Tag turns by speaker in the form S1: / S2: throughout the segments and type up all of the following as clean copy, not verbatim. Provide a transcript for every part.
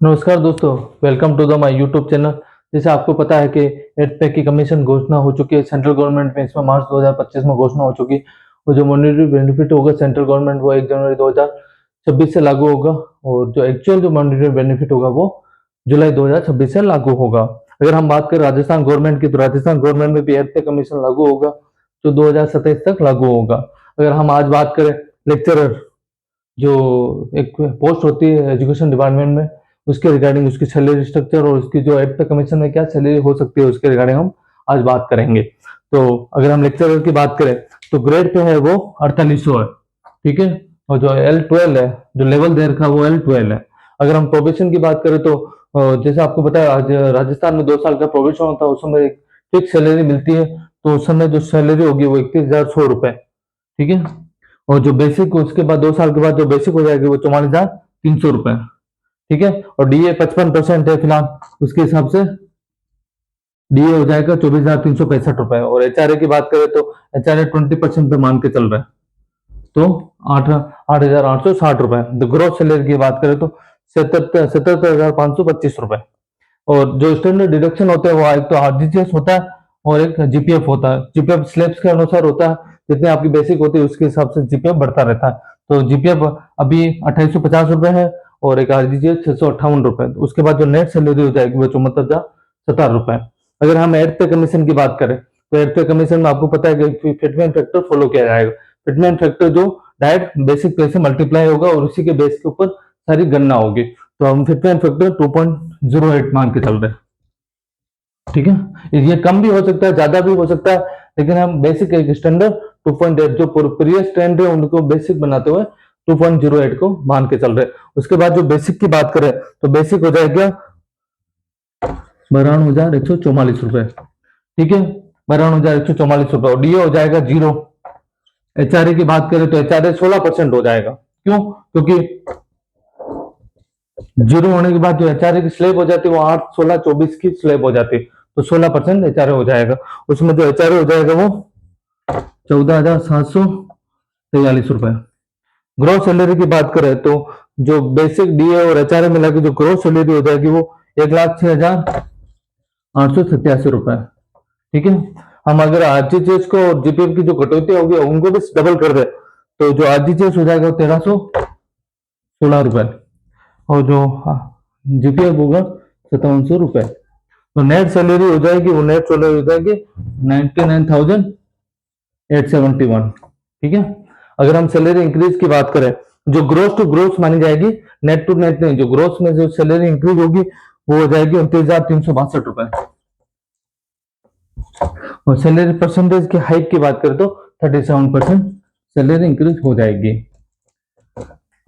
S1: नमस्कार दोस्तों, welcome to the my YouTube channel. जैसे आपको पता है कि एट पे की कमीशन घोषणा हो चुकी है सेंट्रल गवर्नमेंट में, इसमें मार्च 2025 में घोषणा हो चुकी है। और जो मॉनेटरी बेनिफिट होगा सेंट्रल गवर्नमेंट वो 1 जनवरी 2026 से लागू होगा, और जो एक्चुअल जो मॉनेटरी बेनिफिट होगा वो जुलाई 2026 से लागू होगा। अगर हम बात करें राजस्थान गवर्नमेंट की, तो राजस्थान गवर्नमेंट में भी एट पे कमीशन लागू होगा जो 2027 तक लागू होगा। अगर हम आज बात करें लेक्चरर, जो एक पोस्ट होती है एजुकेशन डिपार्टमेंट में, उसके रिगार्डिंग उसकी सैलरी स्ट्रक्चर और उसकी जो एड पे कमीशन में क्या सैलरी हो सकती है उसके रिगार्डिंग हम आज बात करेंगे। तो अगर हम लेक्चरर की बात करें तो ग्रेड पे है वो 4800 है, ठीक है। और जो L12 है, जो लेवल दे रखा है वो L12 है। अगर हम प्रोबेशन की बात करें तो जैसे आपको पता है आज राजस्थान में 2 साल का प्रोबेशन होता है, उस समय एक फिक्स सैलरी मिलती है। तो उस समय जो सैलरी होगी वो 31,100 रुपए, ठीक है। और जो बेसिक उसके बाद 2 साल के बाद जो बेसिक हो जाएगी वो 44,300 रुपए, ठीक है। और डीए 55% है फिलहाल, उसके हिसाब से डीए हो जाएगा 24,365 रुपए। और एचआरए की बात करें तो एचआरए 20% पे मान के चल रहा है, तो 8,860 रुपए। तो ग्रोथ सैलरी की बात करें तो 77,525 रुपए। और जो स्टैंडर्ड डिडक्शन होते हैं वो एक तो आरजीजीएस होता है और एक जीपीएफ होता है। जीपीएफ स्लैब्स के अनुसार होता है, जितनी आपकी बेसिक होती है उसके हिसाब से जीपीएफ बढ़ता रहता है। तो जीपीएफ अभी 2850 रुपए है और एक आरजीजीएस 658 रुपए। उसके बाद जो नेट सैलरी हो जाएगी वो 74,070 रुपए। अगर हम एड पे कमीशन की बात करें तो एड पे कमीशन में आपको पता है कि फिटमेंट फैक्टर फॉलो किया जाएगा। फिटमेंट फैक्टर जो डायरेक्ट बेसिक पे से मल्टीप्लाई होगा और उसी के बेस के ऊपर सारी गणना होगी। तो हम फिटमेंट फैक्टर 2.08 मान के चल रहे हैं, ठीक है। ये कम भी हो सकता है, ज्यादा भी हो सकता है, लेकिन हम बेसिक एक स्टैंडर्ड 2.8 जो प्रीवियस ट्रेंड है उनको बेसिक बनाते हुए 2.08 को मान के चल रहे हैं। उसके बाद जो बेसिक की बात करें तो बेसिक हो जाएगा 92,144 रुपए, ठीक है। 92,144 रुपए। और डीए हो जाएगा 0। एचआरए की बात करें तो एचआरए 16% हो जाएगा। क्यों? क्योंकि 0 होने के बाद जो एचआरए की स्लैब हो जाती है वो 8, 16, 24 की स्लैब हो जाती है, तो 16% एचआरए हो जाएगा। उसमें जो एचआरए हो जाएगा वो 14,743 रुपए। ग्रोस सैलरी की बात करें तो जो बेसिक डीए और एचआरए मिला के जो ग्रोस सैलरी हो जाएगी वो 1,06,887 रुपए, ठीक है। हम अगर आरजीजीएस को और जीपीएफ की जो कटौती होगी उनको भी डबल कर दे तो जो आरजीजीएस हो जाएगा 1,316 रुपए और जो जीपीएफ होगा 5700 रुपए। तो नेट सैलरी हो जाएगी, वो नेट सैलरी हो जाएगी 99,871, ठीक है। अगर हम सैलरी इंक्रीज की बात करें, जो ग्रोस टू ग्रोस मानी जाएगी, नेट टू नेट नहीं, जो ग्रोस में जो सैलरी इंक्रीज होगी वो हो जाएगी 29,362 रुपए। और सैलरी परसेंटेज की हाइक की बात करें तो 37% सैलरी इंक्रीज हो जाएगी।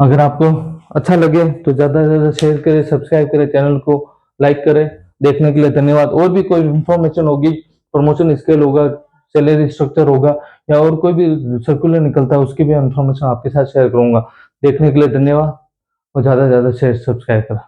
S1: अगर आपको अच्छा लगे तो ज्यादा से ज्यादा शेयर करें, सब्सक्राइब करें, चैनल को लाइक करें। देखने के लिए धन्यवाद। और भी कोई इंफॉर्मेशन होगी, प्रमोशन स्केल होगा, सैलरी स्ट्रक्चर होगा या और कोई भी सर्कुलर निकलता है उसकी भी इंफॉर्मेशन आपके साथ शेयर करूंगा। देखने के लिए धन्यवाद और ज्यादा से ज्यादा शेयर सब्सक्राइब करें।